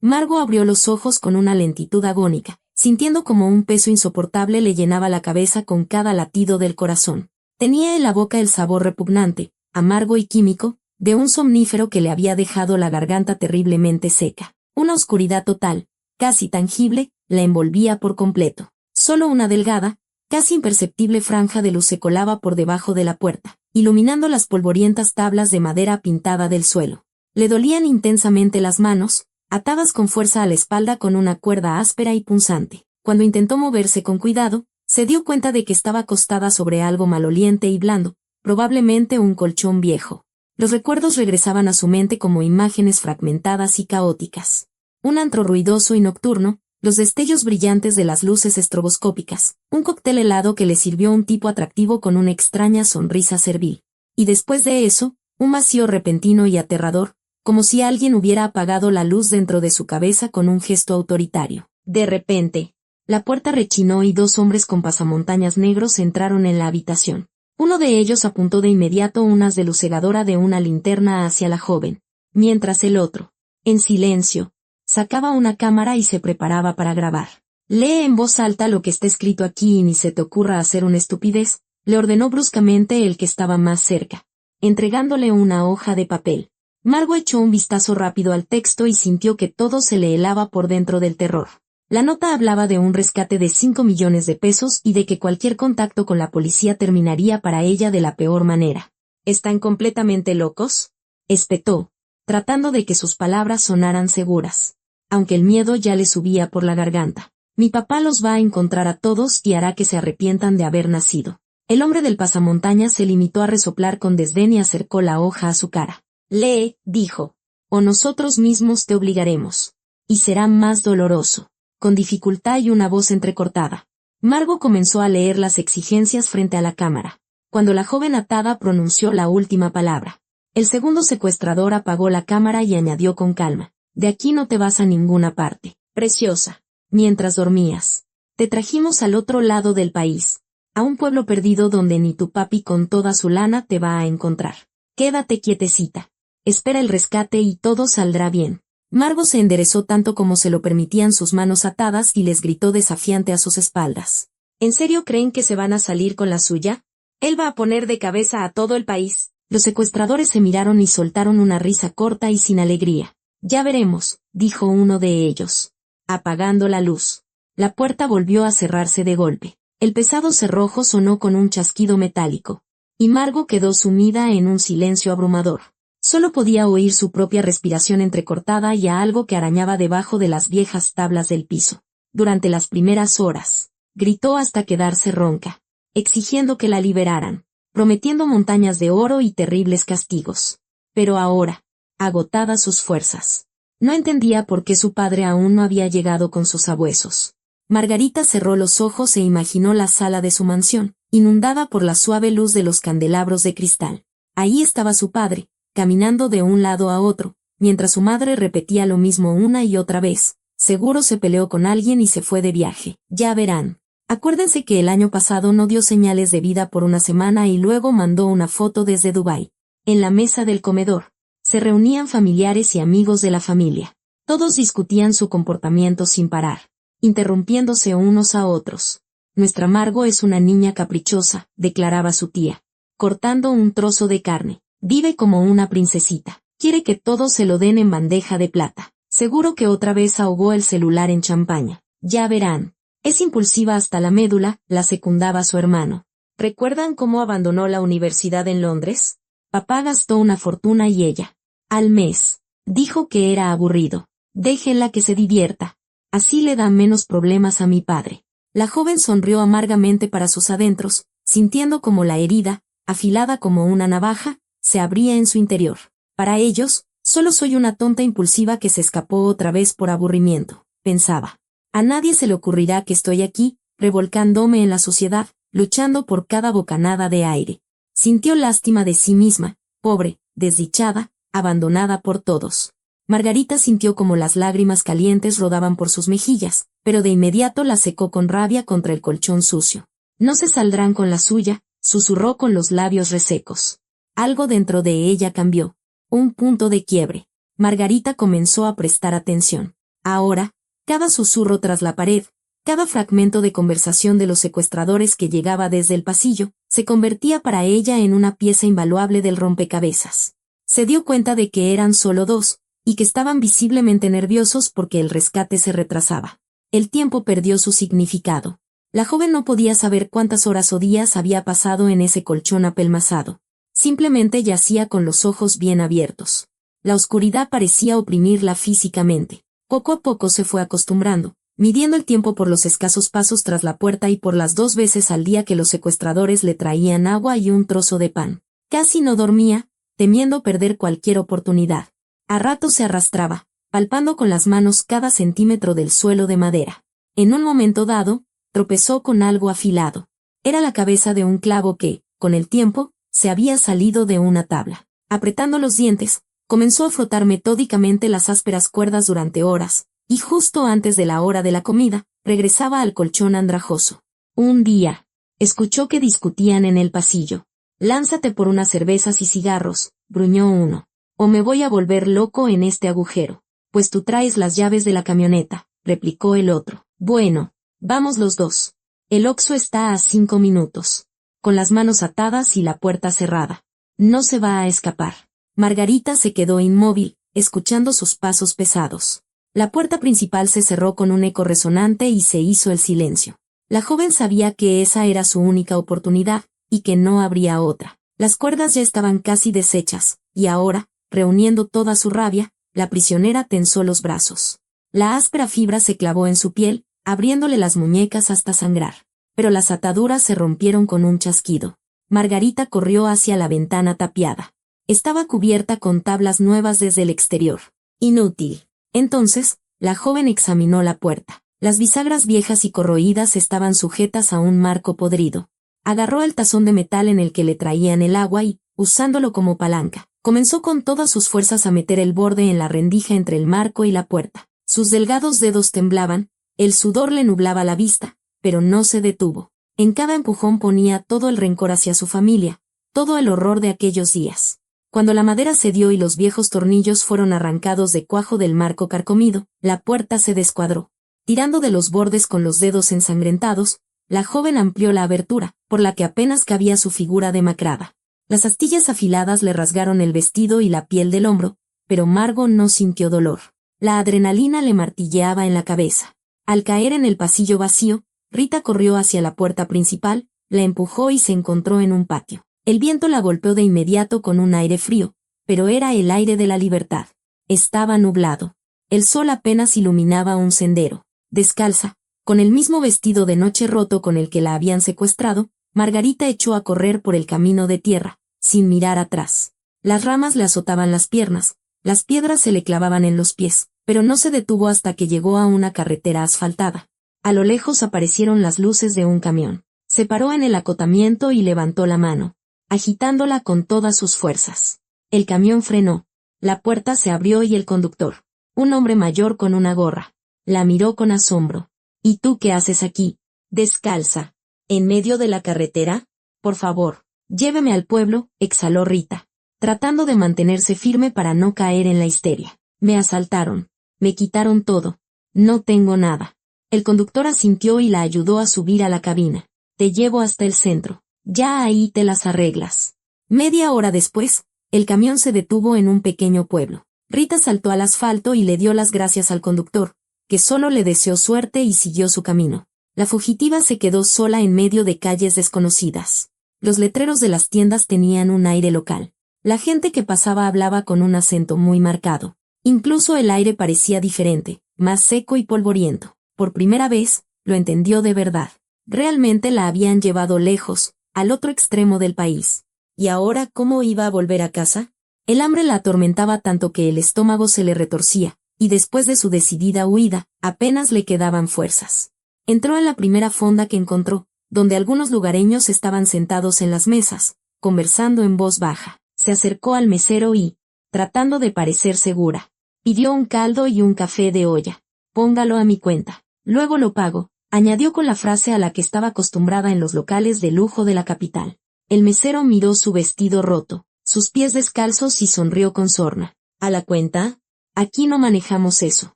Margo abrió los ojos con una lentitud agónica, sintiendo como un peso insoportable le llenaba la cabeza con cada latido del corazón. Tenía en la boca el sabor repugnante, amargo y químico, de un somnífero que le había dejado la garganta terriblemente seca. Una oscuridad total, casi tangible, la envolvía por completo. Solo una delgada, casi imperceptible franja de luz se colaba por debajo de la puerta, iluminando las polvorientas tablas de madera pintada del suelo. Le dolían intensamente las manos, atadas con fuerza a la espalda con una cuerda áspera y punzante. Cuando intentó moverse con cuidado, se dio cuenta de que estaba acostada sobre algo maloliente y blando, probablemente un colchón viejo. Los recuerdos regresaban a su mente como imágenes fragmentadas y caóticas. Un antro ruidoso y nocturno, los destellos brillantes de las luces estroboscópicas, un cóctel helado que le sirvió un tipo atractivo con una extraña sonrisa servil. Y después de eso, un vacío repentino y aterrador, como si alguien hubiera apagado la luz dentro de su cabeza con un gesto autoritario. De repente, la puerta rechinó y dos hombres con pasamontañas negros entraron en la habitación. Uno de ellos apuntó de inmediato un haz de luz cegadora de una linterna hacia la joven, mientras el otro, en silencio, sacaba una cámara y se preparaba para grabar. «Lee en voz alta lo que está escrito aquí y ni se te ocurra hacer una estupidez», le ordenó bruscamente el que estaba más cerca, entregándole una hoja de papel. Margo echó un vistazo rápido al texto y sintió que todo se le helaba por dentro del terror. La nota hablaba de un rescate de 5 millones de pesos y de que cualquier contacto con la policía terminaría para ella de la peor manera. «¿Están completamente locos?», espetó, tratando de que sus palabras sonaran seguras, aunque el miedo ya le subía por la garganta. «Mi papá los va a encontrar a todos y hará que se arrepientan de haber nacido». El hombre del pasamontañas se limitó a resoplar con desdén y acercó la hoja a su cara. «Lee», dijo, «o nosotros mismos te obligaremos. Y será más doloroso». Con dificultad y una voz entrecortada, Margo comenzó a leer las exigencias frente a la cámara. Cuando la joven atada pronunció la última palabra, el segundo secuestrador apagó la cámara y añadió con calma: «De aquí no te vas a ninguna parte, preciosa. Mientras dormías, te trajimos al otro lado del país, a un pueblo perdido donde ni tu papi con toda su lana te va a encontrar. Quédate quietecita. Espera el rescate y todo saldrá bien». Margo se enderezó tanto como se lo permitían sus manos atadas y les gritó desafiante a sus espaldas: «¿En serio creen que se van a salir con la suya? Él va a poner de cabeza a todo el país». Los secuestradores se miraron y soltaron una risa corta y sin alegría. «Ya veremos», dijo uno de ellos, apagando la luz. La puerta volvió a cerrarse de golpe. El pesado cerrojo sonó con un chasquido metálico, y Margo quedó sumida en un silencio abrumador. Solo podía oír su propia respiración entrecortada y a algo que arañaba debajo de las viejas tablas del piso. Durante las primeras horas, gritó hasta quedarse ronca, exigiendo que la liberaran, prometiendo montañas de oro y terribles castigos. Pero ahora, agotadas sus fuerzas, no entendía por qué su padre aún no había llegado con sus sabuesos. Margarita cerró los ojos e imaginó la sala de su mansión, inundada por la suave luz de los candelabros de cristal. Ahí estaba su padre, caminando de un lado a otro, mientras su madre repetía lo mismo una y otra vez: «Seguro se peleó con alguien y se fue de viaje. Ya verán. Acuérdense que el año pasado no dio señales de vida por una semana y luego mandó una foto desde Dubái». En la mesa del comedor, se reunían familiares y amigos de la familia. Todos discutían su comportamiento sin parar, interrumpiéndose unos a otros. «Nuestra Margo es una niña caprichosa», declaraba su tía, cortando un trozo de carne. «Vive como una princesita. Quiere que todos se lo den en bandeja de plata. Seguro que otra vez ahogó el celular en champaña. Ya verán. Es impulsiva hasta la médula», la secundaba su hermano. «¿Recuerdan cómo abandonó la universidad en Londres? Papá gastó una fortuna y ella, al mes, dijo que era aburrido. Déjenla que se divierta. Así le da menos problemas a mi padre». La joven sonrió amargamente para sus adentros, sintiendo como la herida, afilada como una navaja, se abría en su interior. «Para ellos, solo soy una tonta impulsiva que se escapó otra vez por aburrimiento», pensaba. «A nadie se le ocurrirá que estoy aquí, revolcándome en la sociedad, luchando por cada bocanada de aire». Sintió lástima de sí misma, pobre, desdichada, abandonada por todos. Margarita sintió como las lágrimas calientes rodaban por sus mejillas, pero de inmediato las secó con rabia contra el colchón sucio. «No se saldrán con la suya», susurró con los labios resecos. Algo dentro de ella cambió. Un punto de quiebre. Margarita comenzó a prestar atención. Ahora, cada susurro tras la pared, cada fragmento de conversación de los secuestradores que llegaba desde el pasillo, se convertía para ella en una pieza invaluable del rompecabezas. Se dio cuenta de que eran solo dos, y que estaban visiblemente nerviosos porque el rescate se retrasaba. El tiempo perdió su significado. La joven no podía saber cuántas horas o días había pasado en ese colchón apelmazado. Simplemente yacía con los ojos bien abiertos. La oscuridad parecía oprimirla físicamente. Poco a poco se fue acostumbrando, midiendo el tiempo por los escasos pasos tras la puerta y por las 2 veces al día que los secuestradores le traían agua y un trozo de pan. Casi no dormía, temiendo perder cualquier oportunidad. A ratos se arrastraba, palpando con las manos cada centímetro del suelo de madera. En un momento dado, tropezó con algo afilado. Era la cabeza de un clavo que, con el tiempo, se había salido de una tabla. Apretando los dientes, comenzó a frotar metódicamente las ásperas cuerdas durante horas, y justo antes de la hora de la comida, regresaba al colchón andrajoso. Un día, escuchó que discutían en el pasillo. «Lánzate por unas cervezas y cigarros», gruñó uno. «O me voy a volver loco en este agujero». «Pues tú traes las llaves de la camioneta», replicó el otro. «Bueno, vamos los dos. El Oxxo está a 5 minutos. Con las manos atadas y la puerta cerrada. No se va a escapar». Margarita se quedó inmóvil, escuchando sus pasos pesados. La puerta principal se cerró con un eco resonante y se hizo el silencio. La joven sabía que esa era su única oportunidad, y que no habría otra. Las cuerdas ya estaban casi deshechas, y ahora, reuniendo toda su rabia, la prisionera tensó los brazos. La áspera fibra se clavó en su piel, abriéndole las muñecas hasta sangrar. Pero las ataduras se rompieron con un chasquido. Margarita corrió hacia la ventana tapiada. Estaba cubierta con tablas nuevas desde el exterior. Inútil. Entonces, la joven examinó la puerta. Las bisagras viejas y corroídas estaban sujetas a un marco podrido. Agarró el tazón de metal en el que le traían el agua y, usándolo como palanca, comenzó con todas sus fuerzas a meter el borde en la rendija entre el marco y la puerta. Sus delgados dedos temblaban, el sudor le nublaba la vista, pero no se detuvo. En cada empujón ponía todo el rencor hacia su familia, todo el horror de aquellos días. Cuando la madera cedió y los viejos tornillos fueron arrancados de cuajo del marco carcomido, la puerta se descuadró. Tirando de los bordes con los dedos ensangrentados, la joven amplió la abertura, por la que apenas cabía su figura demacrada. Las astillas afiladas le rasgaron el vestido y la piel del hombro, pero Margo no sintió dolor. La adrenalina le martilleaba en la cabeza. Al caer en el pasillo vacío, Rita corrió hacia la puerta principal, la empujó y se encontró en un patio. El viento la golpeó de inmediato con un aire frío, pero era el aire de la libertad. Estaba nublado. El sol apenas iluminaba un sendero. Descalza, con el mismo vestido de noche roto con el que la habían secuestrado, Margarita echó a correr por el camino de tierra, sin mirar atrás. Las ramas le azotaban las piernas, las piedras se le clavaban en los pies, pero no se detuvo hasta que llegó a una carretera asfaltada. A lo lejos aparecieron las luces de un camión. Se paró en el acotamiento y levantó la mano, agitándola con todas sus fuerzas. El camión frenó. La puerta se abrió y el conductor, un hombre mayor con una gorra, la miró con asombro. «¿Y tú qué haces aquí? Descalza. ¿En medio de la carretera? Por favor, lléveme al pueblo», exhaló Rita, tratando de mantenerse firme para no caer en la histeria. «Me asaltaron. Me quitaron todo. No tengo nada». El conductor asintió y la ayudó a subir a la cabina. «Te llevo hasta el centro. Ya ahí te las arreglas». Media hora después, el camión se detuvo en un pequeño pueblo. Rita saltó al asfalto y le dio las gracias al conductor, que solo le deseó suerte y siguió su camino. La fugitiva se quedó sola en medio de calles desconocidas. Los letreros de las tiendas tenían un aire local. La gente que pasaba hablaba con un acento muy marcado. Incluso el aire parecía diferente, más seco y polvoriento. Por primera vez, lo entendió de verdad. Realmente la habían llevado lejos, al otro extremo del país. ¿Y ahora cómo iba a volver a casa? El hambre la atormentaba tanto que el estómago se le retorcía, y después de su decidida huida, apenas le quedaban fuerzas. Entró en la primera fonda que encontró, donde algunos lugareños estaban sentados en las mesas, conversando en voz baja. Se acercó al mesero y, tratando de parecer segura, pidió un caldo y un café de olla. «Póngalo a mi cuenta. Luego lo pago», añadió con la frase a la que estaba acostumbrada en los locales de lujo de la capital. El mesero miró su vestido roto, sus pies descalzos y sonrió con sorna. «¿A la cuenta? Aquí no manejamos eso».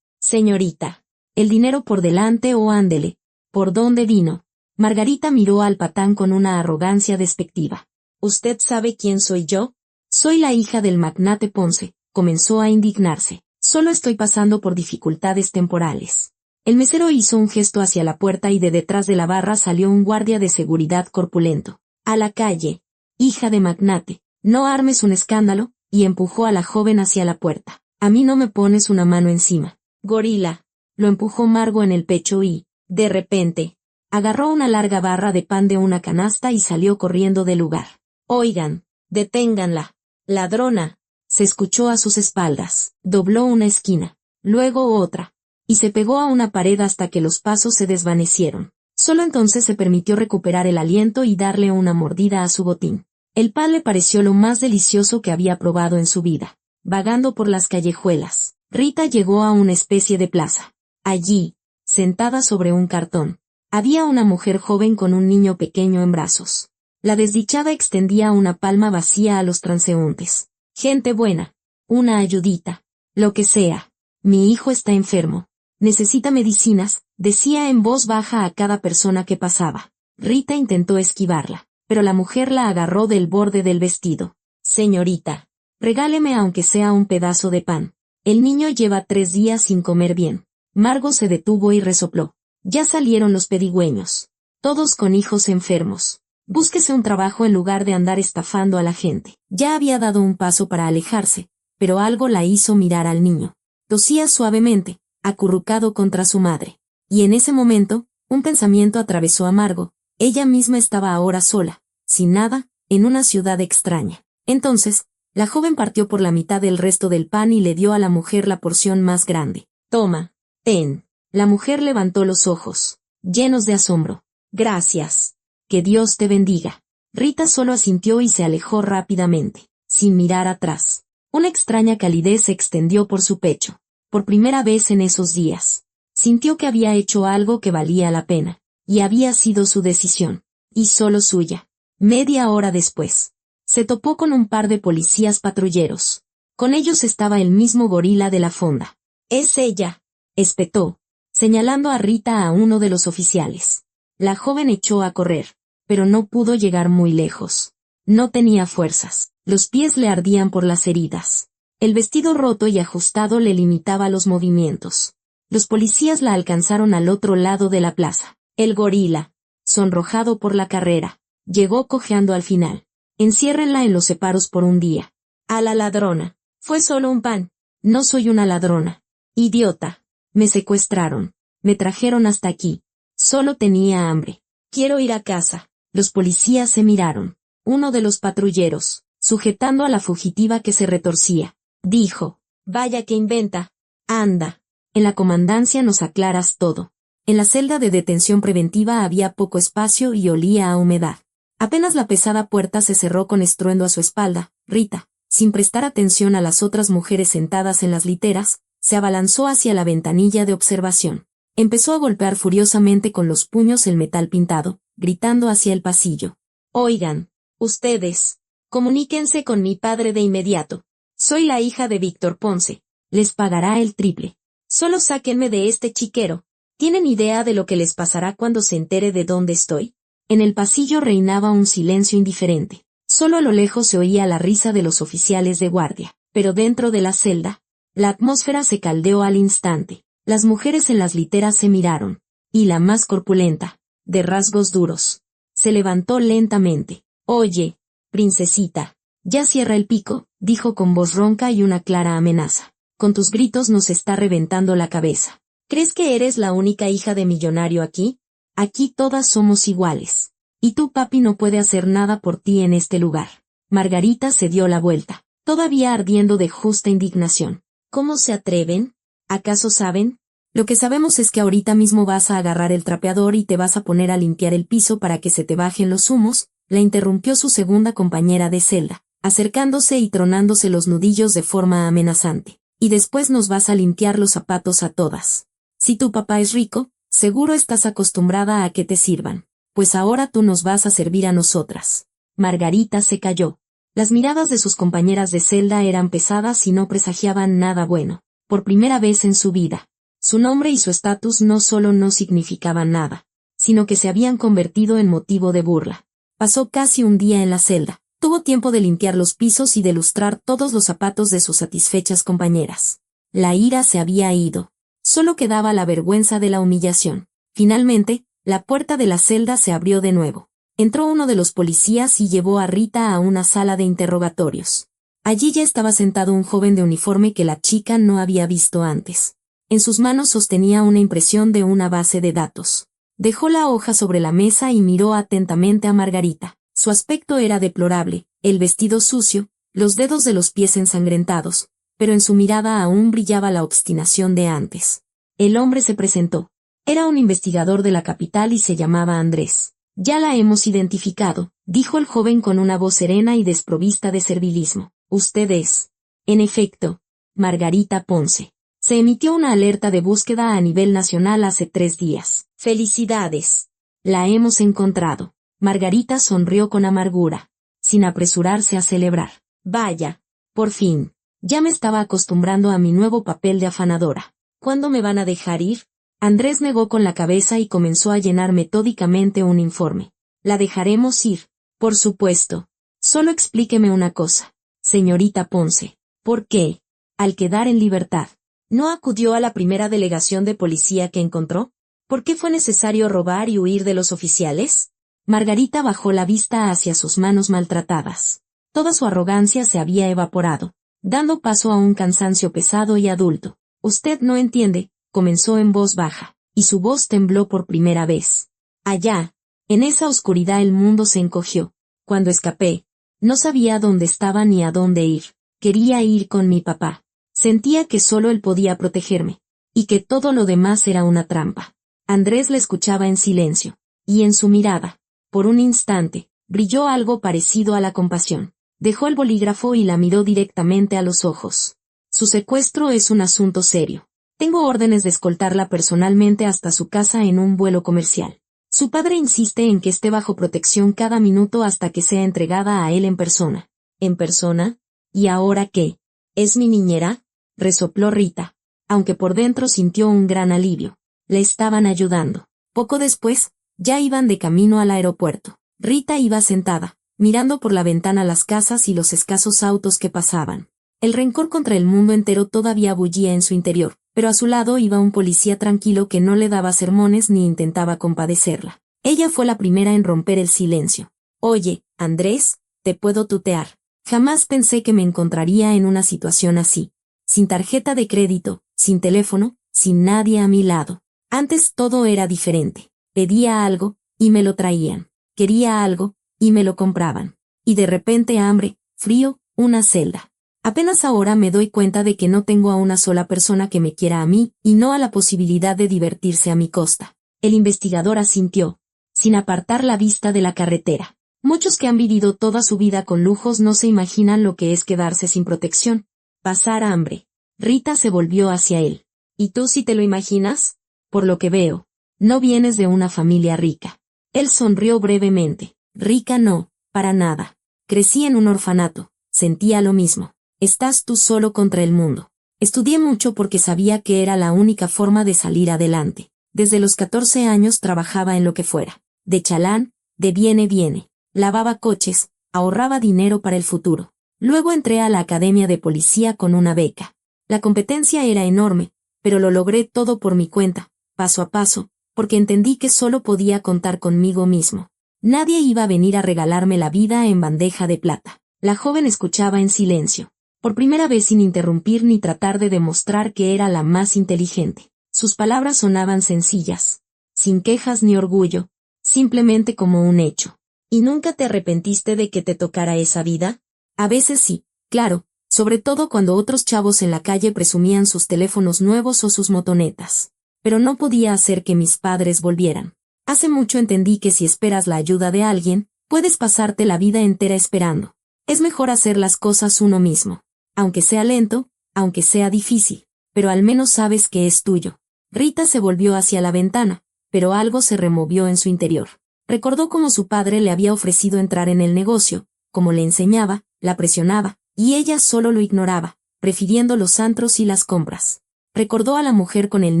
Señorita. El dinero por delante o ándele. ¿Por dónde vino? Margarita miró al patán con una arrogancia despectiva. ¿Usted sabe quién soy yo? Soy la hija del magnate Ponce, comenzó a indignarse. Solo estoy pasando por dificultades temporales. El mesero hizo un gesto hacia la puerta y de detrás de la barra salió un guardia de seguridad corpulento. A la calle. Hija de magnate, no armes un escándalo, y empujó a la joven hacia la puerta. A mí no me pones una mano encima. Gorila. Lo empujó Margo en el pecho y, de repente, agarró una larga barra de pan de una canasta y salió corriendo del lugar. Oigan, deténganla. Ladrona. Se escuchó a sus espaldas. Dobló una esquina, luego otra, y se pegó a una pared hasta que los pasos se desvanecieron. Solo entonces se permitió recuperar el aliento y darle una mordida a su botín. El pan le pareció lo más delicioso que había probado en su vida. Vagando por las callejuelas, Rita llegó a una especie de plaza. Allí, sentada sobre un cartón, había una mujer joven con un niño pequeño en brazos. La desdichada extendía una palma vacía a los transeúntes. Gente buena, una ayudita, lo que sea. Mi hijo está enfermo. Necesita medicinas, decía en voz baja a cada persona que pasaba. Rita intentó esquivarla, pero la mujer la agarró del borde del vestido. Señorita, regáleme aunque sea un pedazo de pan. El niño lleva 3 días sin comer bien. Margo se detuvo y resopló. Ya salieron los pedigüeños. Todos con hijos enfermos. Búsquese un trabajo en lugar de andar estafando a la gente. Ya había dado un paso para alejarse, pero algo la hizo mirar al niño. Tosía suavemente, acurrucado contra su madre. Y en ese momento, un pensamiento atravesó a Margo. Ella misma estaba ahora sola, sin nada, en una ciudad extraña. Entonces, la joven partió por la mitad del resto del pan y le dio a la mujer la porción más grande. Toma, ten. La mujer levantó los ojos, llenos de asombro. Gracias. Que Dios te bendiga. Rita solo asintió y se alejó rápidamente, sin mirar atrás. Una extraña calidez se extendió por su pecho. Por primera vez en esos días, sintió que había hecho algo que valía la pena, y había sido su decisión, y solo suya. Media hora después, se topó con un par de policías patrulleros. Con ellos estaba el mismo gorila de la fonda. «Es ella», espetó, señalando a Rita a uno de los oficiales. La joven echó a correr, pero no pudo llegar muy lejos. No tenía fuerzas, los pies le ardían por las heridas. El vestido roto y ajustado le limitaba los movimientos. Los policías la alcanzaron al otro lado de la plaza. El gorila, sonrojado por la carrera, llegó cojeando al final. Enciérrenla en los separos por un día. A la ladrona. Fue solo un pan. No soy una ladrona. Idiota. Me secuestraron. Me trajeron hasta aquí. Solo tenía hambre. Quiero ir a casa. Los policías se miraron. Uno de los patrulleros, sujetando a la fugitiva que se retorcía, dijo: «Vaya que inventa. Anda. En la comandancia nos aclaras todo». En la celda de detención preventiva había poco espacio y olía a humedad. Apenas la pesada puerta se cerró con estruendo a su espalda, Rita, sin prestar atención a las otras mujeres sentadas en las literas, se abalanzó hacia la ventanilla de observación. Empezó a golpear furiosamente con los puños el metal pintado, gritando hacia el pasillo. «Oigan, ustedes, comuníquense con mi padre de inmediato. Soy la hija de Víctor Ponce. Les pagará el triple. Solo sáquenme de este chiquero. ¿Tienen idea de lo que les pasará cuando se entere de dónde estoy?» En el pasillo reinaba un silencio indiferente. Solo a lo lejos se oía la risa de los oficiales de guardia. Pero dentro de la celda, la atmósfera se caldeó al instante. Las mujeres en las literas se miraron. Y la más corpulenta, de rasgos duros, se levantó lentamente. «Oye, princesita, ya cierra el pico», dijo con voz ronca y una clara amenaza. «Con tus gritos nos está reventando la cabeza. ¿Crees que eres la única hija de millonario aquí? Aquí todas somos iguales. Y tu papi no puede hacer nada por ti en este lugar». Margarita se dio la vuelta, todavía ardiendo de justa indignación. «¿Cómo se atreven? ¿Acaso saben? Lo que sabemos es que ahorita mismo vas a agarrar el trapeador y te vas a poner a limpiar el piso para que se te bajen los humos», la interrumpió su segunda compañera de celda, acercándose y tronándose los nudillos de forma amenazante. «Y después nos vas a limpiar los zapatos a todas. Si tu papá es rico, seguro estás acostumbrada a que te sirvan. Pues ahora tú nos vas a servir a nosotras». Margarita se calló. Las miradas de sus compañeras de celda eran pesadas y no presagiaban nada bueno. Por primera vez en su vida, Su nombre y su estatus no solo no significaban nada, sino que se habían convertido en motivo de burla. Pasó casi un día en la celda. Tuvo tiempo de limpiar los pisos y de lustrar todos los zapatos de sus satisfechas compañeras. La ira se había ido. Solo quedaba la vergüenza de la humillación. Finalmente, la puerta de la celda se abrió de nuevo. Entró uno de los policías y llevó a Rita a una sala de interrogatorios. Allí ya estaba sentado un joven de uniforme que la chica no había visto antes. En sus manos sostenía una impresión de una base de datos. Dejó la hoja sobre la mesa y miró atentamente a Margarita. Su aspecto era deplorable, el vestido sucio, los dedos de los pies ensangrentados, pero en su mirada aún brillaba la obstinación de antes. El hombre se presentó. Era un investigador de la capital y se llamaba Andrés. Ya la hemos identificado, dijo el joven con una voz serena y desprovista de servilismo. Usted es, en efecto, Margarita Ponce. Se emitió una alerta de búsqueda a nivel nacional hace 3 días. Felicidades. La hemos encontrado. Margarita sonrió con amargura, sin apresurarse a celebrar. Vaya, por fin. Ya me estaba acostumbrando a mi nuevo papel de afanadora. ¿Cuándo me van a dejar ir? Andrés negó con la cabeza y comenzó a llenar metódicamente un informe. La dejaremos ir, por supuesto. Solo explíqueme una cosa, señorita Ponce. ¿Por qué, al quedar en libertad, no acudió a la primera delegación de policía que encontró? ¿Por qué fue necesario robar y huir de los oficiales? Margarita bajó la vista hacia sus manos maltratadas. Toda su arrogancia se había evaporado, dando paso a un cansancio pesado y adulto. Usted no entiende, comenzó en voz baja, y su voz tembló por primera vez. Allá, en esa oscuridad el mundo se encogió. Cuando escapé, no sabía dónde estaba ni a dónde ir. Quería ir con mi papá. Sentía que solo él podía protegerme, y que todo lo demás era una trampa. Andrés le escuchaba en silencio, y en su mirada, por un instante, brilló algo parecido a la compasión. Dejó el bolígrafo y la miró directamente a los ojos. Su secuestro es un asunto serio. Tengo órdenes de escoltarla personalmente hasta su casa en un vuelo comercial. Su padre insiste en que esté bajo protección cada minuto hasta que sea entregada a él en persona. ¿En persona? ¿Y ahora qué? ¿Es mi niñera?, resopló Rita, aunque por dentro sintió un gran alivio. Le estaban ayudando. Poco después, ya iban de camino al aeropuerto. Rita iba sentada, mirando por la ventana las casas y los escasos autos que pasaban. El rencor contra el mundo entero todavía bullía en su interior, pero a su lado iba un policía tranquilo que no le daba sermones ni intentaba compadecerla. Ella fue la primera en romper el silencio. Oye, Andrés, ¿te puedo tutear? Jamás pensé que me encontraría en una situación así. Sin tarjeta de crédito, sin teléfono, sin nadie a mi lado. Antes todo era diferente. Pedía algo, y me lo traían. Quería algo, y me lo compraban. Y de repente hambre, frío, una celda. Apenas ahora me doy cuenta de que no tengo a una sola persona que me quiera a mí, y no a la posibilidad de divertirse a mi costa. El investigador asintió, sin apartar la vista de la carretera. Muchos que han vivido toda su vida con lujos no se imaginan lo que es quedarse sin protección, pasar hambre. Rita se volvió hacia él. ¿Y tú sí te lo imaginas? Por lo que veo, no vienes de una familia rica. Él sonrió brevemente. Rica no, para nada. Crecí en un orfanato, sentía lo mismo. Estás tú solo contra el mundo. Estudié mucho porque sabía que era la única forma de salir adelante. Desde los 14 años trabajaba en lo que fuera. De chalán, de viene. Lavaba coches, ahorraba dinero para el futuro. Luego entré a la academia de policía con una beca. La competencia era enorme, pero lo logré todo por mi cuenta, paso a paso, porque entendí que solo podía contar conmigo mismo. Nadie iba a venir a regalarme la vida en bandeja de plata. La joven escuchaba en silencio, por primera vez sin interrumpir ni tratar de demostrar que era la más inteligente. Sus palabras sonaban sencillas, sin quejas ni orgullo, simplemente como un hecho. ¿Y nunca te arrepentiste de que te tocara esa vida? A veces sí, claro, sobre todo cuando otros chavos en la calle presumían sus teléfonos nuevos o sus motonetas. Pero no podía hacer que mis padres volvieran. Hace mucho entendí que si esperas la ayuda de alguien, puedes pasarte la vida entera esperando. Es mejor hacer las cosas uno mismo. Aunque sea lento, aunque sea difícil, pero al menos sabes que es tuyo. Rita se volvió hacia la ventana, pero algo se removió en su interior. Recordó cómo su padre le había ofrecido entrar en el negocio, cómo le enseñaba, la presionaba, y ella solo lo ignoraba, prefiriendo los antros y las compras. Recordó a la mujer con el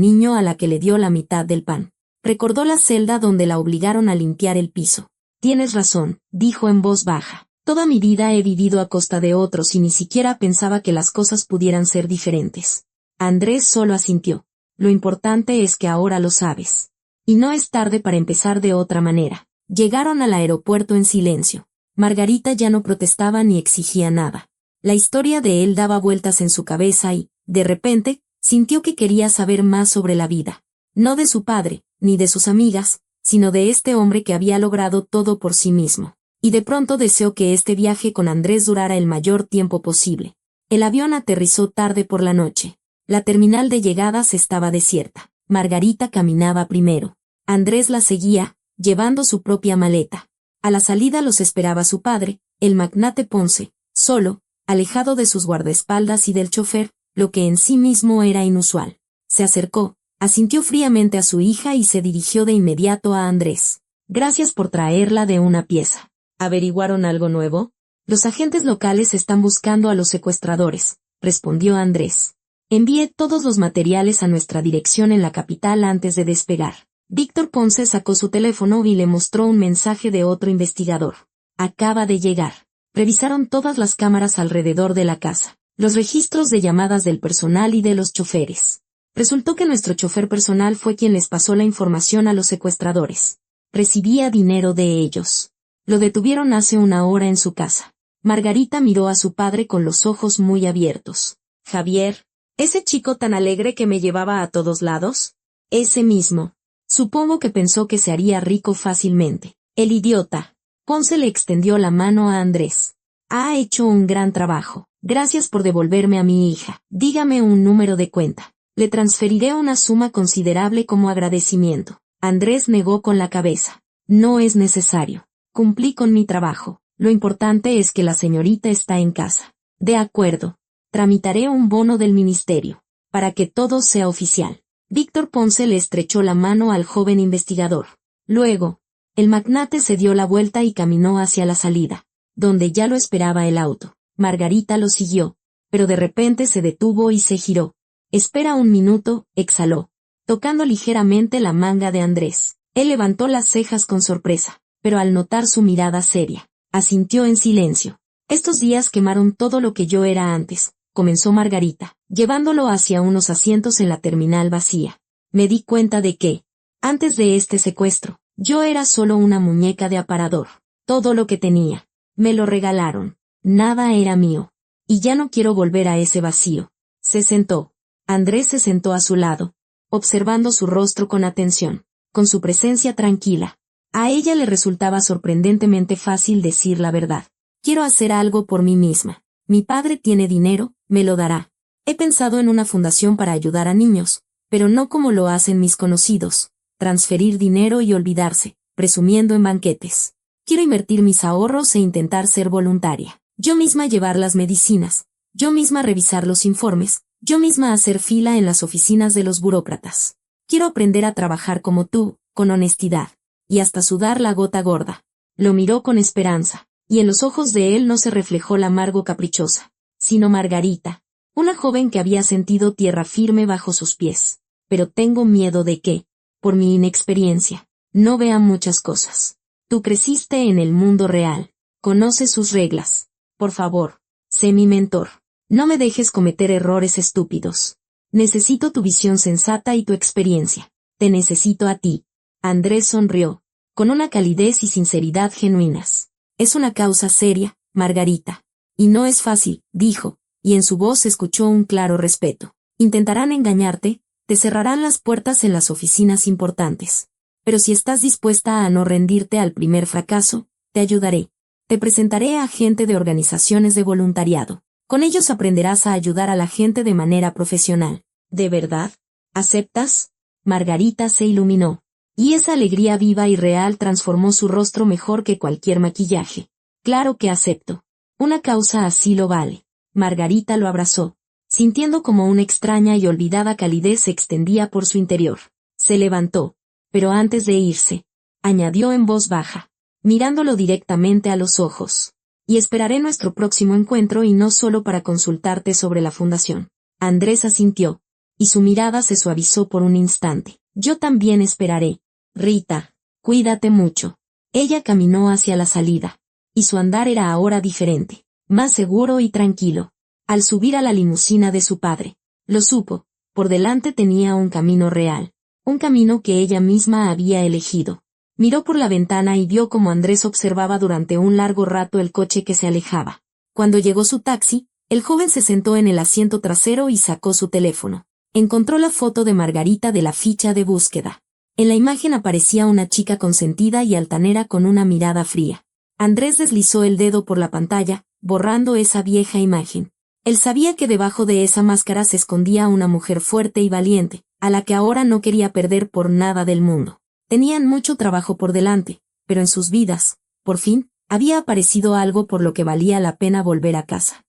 niño a la que le dio la mitad del pan. Recordó la celda donde la obligaron a limpiar el piso. Tienes razón, dijo en voz baja. Toda mi vida he vivido a costa de otros y ni siquiera pensaba que las cosas pudieran ser diferentes. Andrés solo asintió. Lo importante es que ahora lo sabes. Y no es tarde para empezar de otra manera. Llegaron al aeropuerto en silencio. Margarita ya no protestaba ni exigía nada. La historia de él daba vueltas en su cabeza y, de repente, sintió que quería saber más sobre la vida. No de su padre, ni de sus amigas, sino de este hombre que había logrado todo por sí mismo. Y de pronto deseó que este viaje con Andrés durara el mayor tiempo posible. El avión aterrizó tarde por la noche. La terminal de llegadas estaba desierta. Margarita caminaba primero. Andrés la seguía, llevando su propia maleta. A la salida los esperaba su padre, el magnate Ponce, solo, alejado de sus guardaespaldas y del chofer, lo que en sí mismo era inusual. Se acercó, asintió fríamente a su hija y se dirigió de inmediato a Andrés. Gracias por traerla de una pieza. ¿Averiguaron algo nuevo? Los agentes locales están buscando a los secuestradores, respondió Andrés. Envié todos los materiales a nuestra dirección en la capital antes de despegar. Víctor Ponce sacó su teléfono y le mostró un mensaje de otro investigador. Acaba de llegar. Revisaron todas las cámaras alrededor de la casa, los registros de llamadas del personal y de los choferes. Resultó que nuestro chofer personal fue quien les pasó la información a los secuestradores. Recibía dinero de ellos. Lo detuvieron hace una hora en su casa. Margarita miró a su padre con los ojos muy abiertos. Javier, ¿ese chico tan alegre que me llevaba a todos lados? Ese mismo. Supongo que pensó que se haría rico fácilmente. El idiota. Ponce le extendió la mano a Andrés. Ha hecho un gran trabajo. Gracias por devolverme a mi hija. Dígame un número de cuenta. Le transferiré una suma considerable como agradecimiento. Andrés negó con la cabeza. No es necesario. Cumplí con mi trabajo. Lo importante es que la señorita está en casa. De acuerdo. Tramitaré un bono del ministerio, para que todo sea oficial. Víctor Ponce le estrechó la mano al joven investigador. Luego, el magnate se dio la vuelta y caminó hacia la salida, donde ya lo esperaba el auto. Margarita lo siguió, pero de repente se detuvo y se giró. Espera un minuto, exhaló, tocando ligeramente la manga de Andrés. Él levantó las cejas con sorpresa, pero al notar su mirada seria, asintió en silencio. Estos días quemaron todo lo que yo era antes, comenzó Margarita, llevándolo hacia unos asientos en la terminal vacía. Me di cuenta de que, antes de este secuestro, yo era solo una muñeca de aparador. Todo lo que tenía, me lo regalaron. Nada era mío. Y ya no quiero volver a ese vacío. Se sentó. Andrés se sentó a su lado, observando su rostro con atención, con su presencia tranquila. A ella le resultaba sorprendentemente fácil decir la verdad. Quiero hacer algo por mí misma. Mi padre tiene dinero, me lo dará. He pensado en una fundación para ayudar a niños, pero no como lo hacen mis conocidos, transferir dinero y olvidarse, presumiendo en banquetes. Quiero invertir mis ahorros e intentar ser voluntaria. Yo misma llevar las medicinas, yo misma revisar los informes, yo misma hacer fila en las oficinas de los burócratas. Quiero aprender a trabajar como tú, con honestidad, y hasta sudar la gota gorda. Lo miró con esperanza, y en los ojos de él no se reflejó la amargo caprichosa, sino Margarita, una joven que había sentido tierra firme bajo sus pies. Pero tengo miedo de que, por mi inexperiencia, no vea muchas cosas. Tú creciste en el mundo real, conoces sus reglas. Por favor, sé mi mentor. No me dejes cometer errores estúpidos. Necesito tu visión sensata y tu experiencia. Te necesito a ti. Andrés sonrió, con una calidez y sinceridad genuinas. Es una causa seria, Margarita. Y no es fácil, dijo, y en su voz se escuchó un claro respeto. Intentarán engañarte, te cerrarán las puertas en las oficinas importantes. Pero si estás dispuesta a no rendirte al primer fracaso, te ayudaré. Te presentaré a gente de organizaciones de voluntariado. Con ellos aprenderás a ayudar a la gente de manera profesional. ¿De verdad? ¿Aceptas? Margarita se iluminó. Y esa alegría viva y real transformó su rostro mejor que cualquier maquillaje. Claro que acepto. Una causa así lo vale. Margarita lo abrazó, sintiendo como una extraña y olvidada calidez se extendía por su interior. Se levantó, pero antes de irse, añadió en voz baja, mirándolo directamente a los ojos. Y esperaré nuestro próximo encuentro y no solo para consultarte sobre la fundación. Andrés asintió, y su mirada se suavizó por un instante. Yo también esperaré. Rita, cuídate mucho. Ella caminó hacia la salida, y su andar era ahora diferente, más seguro y tranquilo. Al subir a la limusina de su padre, lo supo, por delante tenía un camino real, un camino que ella misma había elegido. Miró por la ventana y vio cómo Andrés observaba durante un largo rato el coche que se alejaba. Cuando llegó su taxi, el joven se sentó en el asiento trasero y sacó su teléfono. Encontró la foto de Margarita de la ficha de búsqueda. En la imagen aparecía una chica consentida y altanera con una mirada fría. Andrés deslizó el dedo por la pantalla, borrando esa vieja imagen. Él sabía que debajo de esa máscara se escondía una mujer fuerte y valiente, a la que ahora no quería perder por nada del mundo. Tenían mucho trabajo por delante, pero en sus vidas, por fin, había aparecido algo por lo que valía la pena volver a casa.